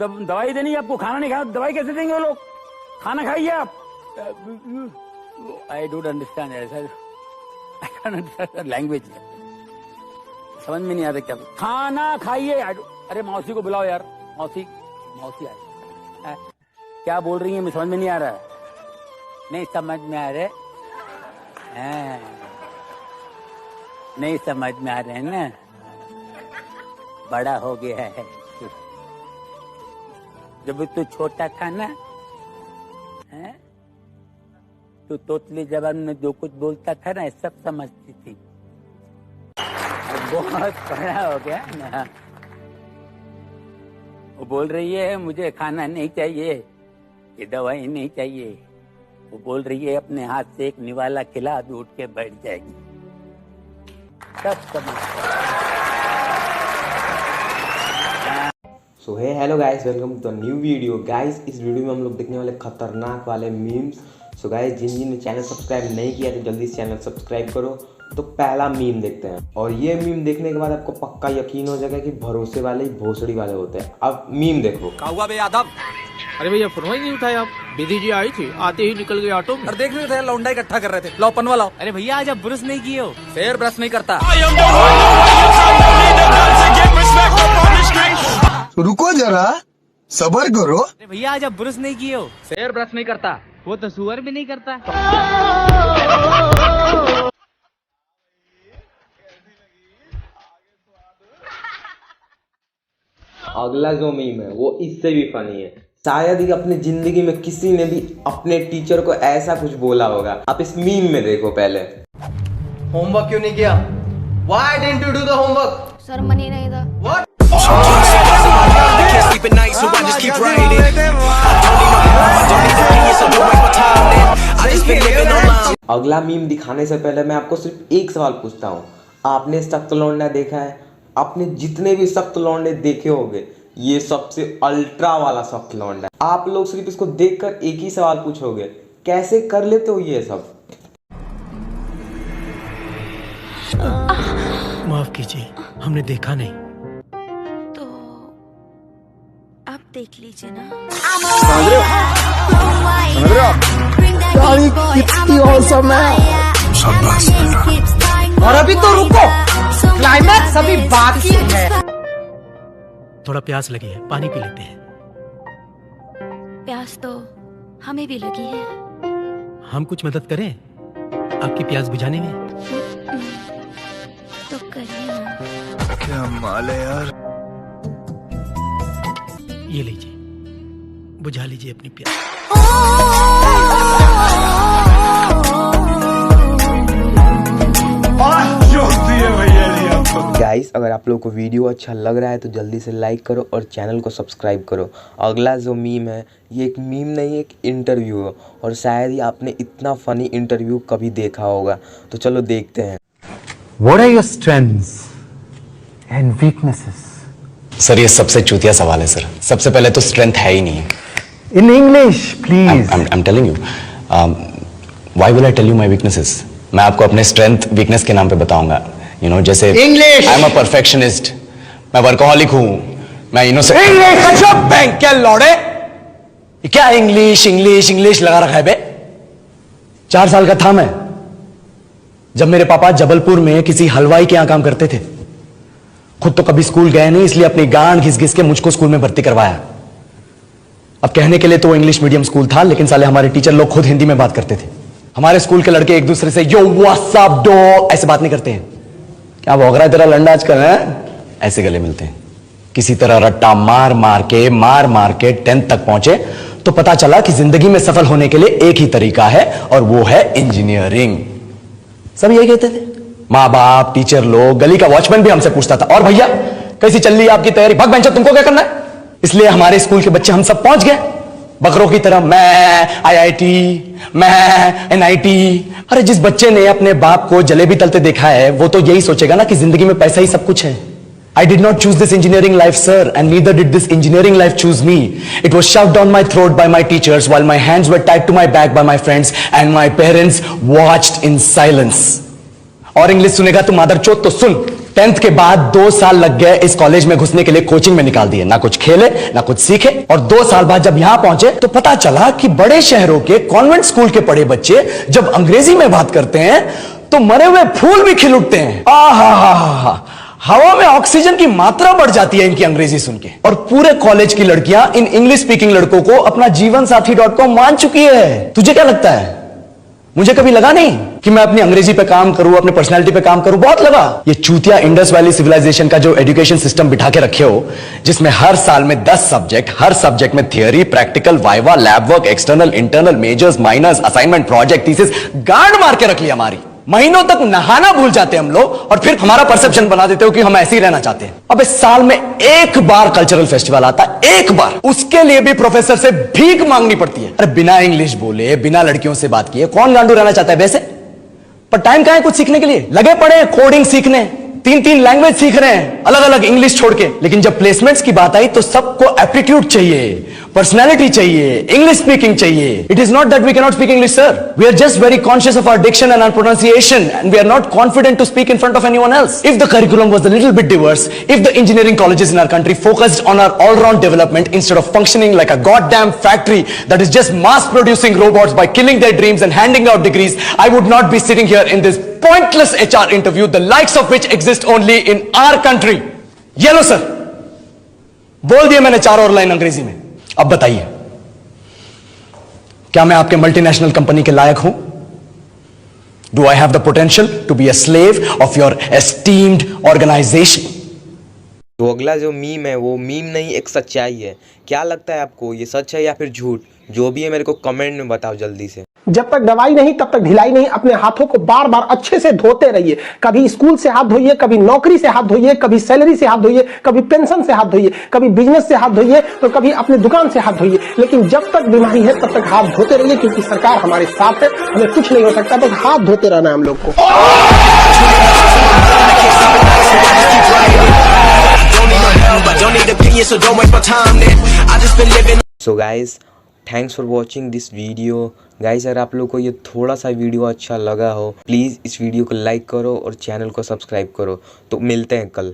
दवाई देनी है आपको, खाना नहीं खाया दवाई कैसे देंगे वो लोग? खाना खाइए आप। आई डोंट अंडरस्टैंड ऐसा लैंग्वेज समझ में नहीं आता क्या। खाना खाइए। अरे मौसी को बुलाओ यार, मौसी मौसी आए क्या बोल रही है, मुझे समझ में नहीं आ रहा है। नहीं समझ में आ रहे, नहीं समझ में आ रहे हैं ना, बड़ा हो गया है। जब तू छोटा था ना, तू तोतली जबान में जो कुछ बोलता था ना सब समझती थी। बहुत बड़ा हो गया ना। वो बोल रही है मुझे खाना नहीं चाहिए, ये दवाई नहीं चाहिए। वो बोल रही है अपने हाथ से एक निवाला खिला दूं उठ के बैठ जाएगी। सब समझ। So hey hello guys, welcome to new video. Guys इस वीडियो में हम लोग देखने वाले खतरनाक वाले मीम्स। सो गाइस जिन ने चैनल सब्सक्राइब नहीं किया तो जल्दी से चैनल सब्सक्राइब करो। तो पहला मीम देखते हैं, और ये मीम देखने के बाद आपको पक्का यकीन हो जाएगा कि भरोसे वाले ही भोसड़ी वाले होते हैं। अब मीम देखो। हुआ बे यादव? अरे भैया फोन ही नहीं उठाया आप। विधि जी आई थी, आते ही निकल गए ऑटो में। और देख रहे थे लौंडा इकट्ठा कर रहे थे। लो पनवा लाओ। अरे भैया आज आप ब्रश नहीं किए हो। शेर ब्रश नहीं करता। रुको जरा, सबर करो। अरे भैया आज आप ब्रश नहीं किए हो। शेर ब्रश नहीं करता। वो तो सुअर भी नहीं करता। अगला जो मीम है वो इससे भी फनी है। शायद ही अपनी जिंदगी में किसी ने भी अपने टीचर को ऐसा कुछ बोला होगा। आप इस मीम में देखो। पहले होमवर्क क्यों नहीं किया? Why didn't you do the homework? Sir money नहीं था। What? अगला मीम दिखाने से पहले मैं आपको सिर्फ एक सवाल पूछता हूँ। आपने सख्त लौंडा देखा है? आपने जितने भी सख्त लौंडे देखे होंगे, ये सबसे अल्ट्रा वाला सख्त लौंडा है। आप लोग सिर्फ इसको देखकर एक ही सवाल पूछोगे, कैसे कर लेते हो ये सब? माफ कीजिए, हमने देखा नहीं। तो आप देख लीजिए ना। समझ रहे हो? कितनी औसम है। शाबाश बेटा। और अभी तो रुको, क्लाइमैक्स अभी बाकी है। थोड़ा प्यास लगी है, पानी पी लेते हैं। प्यास तो हमें भी लगी है। हम कुछ मदद करें आपकी प्यास बुझाने में? तो करिए ना। क्या माल है यार। ये लीजिए, बुझा लीजिए अपनी प्यास। गाइस अगर आप लोगों को वीडियो अच्छा लग रहा है तो जल्दी से लाइक करो और चैनल को सब्सक्राइब करो। अगला जो मीम है ये एक मीम नहीं, एक इंटरव्यू है, और शायद ही आपने इतना फनी इंटरव्यू कभी देखा होगा। तो चलो देखते हैं। What are your strengths and weaknesses? Sir ये सबसे चूतिया सवाल है सर। सबसे पहले तो स्ट्रेंथ है ही नहीं। In English, please. I'm telling you. Why will I tell you my weaknesses? मैं आपको अपने स्ट्रेंथ वीकनेस के नाम पे बताऊंगा। You know, जैसे English. I'm a perfectionist, मैं वर्कोहॉलिक हूँ, मैं इनोसेंट। English. बैंक क्या लौड़े? क्या इंग्लिश इंग्लिश इंग्लिश लगा रखा है बे? 4 साल का था मैं जब मेरे पापा जबलपुर में किसी हलवाई के यहां काम करते थे। खुद तो कभी स्कूल गए नहीं, इसलिए अपनी गांड घिस घिस के मुझको स्कूल में भर्ती करवाया। अब कहने के लिए तो वो इंग्लिश मीडियम स्कूल था, लेकिन साले हमारे टीचर लोग खुद हिंदी में बात करते थे। हमारे स्कूल के लड़के एक दूसरे से यो व्हाट्स अप डो ऐसे बात नहीं करते हैं। क्या भौंक रहा है तेरा लंडा आजकल है? ऐसे गले मिलते हैं। किसी तरह रट्टा मार मार के 10th तक पहुंचे तो पता चला कि जिंदगी में सफल होने के लिए एक ही तरीका है, और वो है इंजीनियरिंग। सब यही कहते थे, माँ बाप, टीचर लोग, गली का वॉचमैन भी हमसे पूछता था, और भैया कैसी चल रही है आपकी तैयारी? भाग बेंचो, तुमको क्या करना है? इसलिए हमारे स्कूल के बच्चे हम सब पहुंच गए बकरों की तरह। मैं IIT, मैं NIT। अरे जिस बच्चे ने अपने बाप को जलेबी तलते देखा है वो तो यही सोचेगा ना कि जिंदगी में पैसा ही सब कुछ है। I did not choose this engineering life, sir, and neither did this engineering life choose me. It was shoved down my throat by my teachers while my hands were tied to my back by my friends and my parents watched in silence. और English सुनेगा तो मादरचोद तो सुन, 10th के बाद 2 साल लग गए इस कॉलेज में घुसने के लिए, कोचिंग में निकाल दिए। ना कुछ खेले ना कुछ सीखे, और 2 साल बाद जब यहां पहुंचे तो पता चला कि बड़े शहरों के कॉन्वेंट स्कूल के पढ़े बच्चे जब अंग्रेजी में बात करते हैं तो मरे हुए फूल भी खिल उठते हैं। आहा, हवा में ऑक्सीजन की मात्रा बढ़ जाती है इनकी अंग्रेजी सुन के। और पूरे कॉलेज की लड़कियां इन इंग्लिश स्पीकिंग लड़कों को अपना जीवन साथी.com मान चुकी है। तुझे क्या लगता है? मुझे कभी लगा नहीं कि मैं अपनी अंग्रेजी पे काम करूं, अपने पर्सनालिटी पे काम करूं। बहुत लगा। ये चूतिया इंडस वैली सिविलाइजेशन का जो एजुकेशन सिस्टम बिठा के रखे हो, जिसमें हर साल में 10 सब्जेक्ट, हर सब्जेक्ट में theory, practical, viva, lab work, external, internal, majors, minors, assignment, project, thesis, गांड मार के रख ली हमारी। महीनों तक नहाना भूल जाते हैं हम लोग, और फिर हमारा परसेप्शन बना देते हो कि हम ऐसे ही रहना चाहते हैं। अब इस साल में एक बार कल्चरल फेस्टिवल आता है, एक बार, उसके लिए भी प्रोफेसर से भीख मांगनी पड़ती है। अरे बिना इंग्लिश बोले, बिना लड़कियों से बात किए कौन गांडू रहना चाहता है वैसे? पर टाइम कहां है कुछ सीखने के लिए? लगे पड़े कोडिंग सीखने, 3 लैंग्वेज सीख रहे हैं, अलग अलग इंग्लिश छोड़ के। लेकिन जब प्लेसमेंट्स की बात आई तो सबको एप्टीट्यूड चाहिए, पर्सनैलिटी चाहिए, इंग्लिश स्पीकिंग चाहिए। It is not that we can not speak English sir, we are just very conscious of our diction and our pronunciation, and we are not confident to speak in front of anyone else. If the curriculum was a little bit diverse, if the engineering colleges in our country focused on our all-round development instead of functioning like a goddamn factory that is just mass producing robots by killing their dreams and handing out degrees, I would not be sitting here in this pointless HR interview, the likes of which exist only in our country. ये लो sir, बोल दिया मैंने 4 और line अंग्रेजी में। अब बताइए, क्या मैं आपके मल्टीनेशनल कंपनी के लायक हूं? Do I have the potential to be a slave of your esteemed organisation? तो अगला जो मीम है वो मीम नहीं, एक सच्चाई है। क्या लगता है आपको, ये सच है या फिर झूठ? जो भी है मेरे को कमेंट में बताओ जल्दी से। जब तक दवाई नहीं तब तक ढिलाई नहीं। अपने हाथों को बार बार अच्छे से धोते रहिए। कभी स्कूल से हाथ धोइए, कभी नौकरी से हाथ धोइए, कभी सैलरी से हाथ धोइए, कभी पेंशन से हाथ धोइए, कभी बिजनेस से हाथ धोइए, तो कभी अपने दुकान से हाथ धोइए। लेकिन जब तक बीमारी है तब तक हाथ धोते रहिए, क्योंकि सरकार हमारे साथ है, हमें कुछ नहीं हो सकता, बस हाथ धोते रहना है हम लोग को। So guys, thanks for watching this video. Guys अगर आप लोग को ये थोड़ा सा वीडियो अच्छा लगा हो, प्लीज़ इस वीडियो को लाइक करो और चैनल को सब्सक्राइब करो। तो मिलते हैं कल।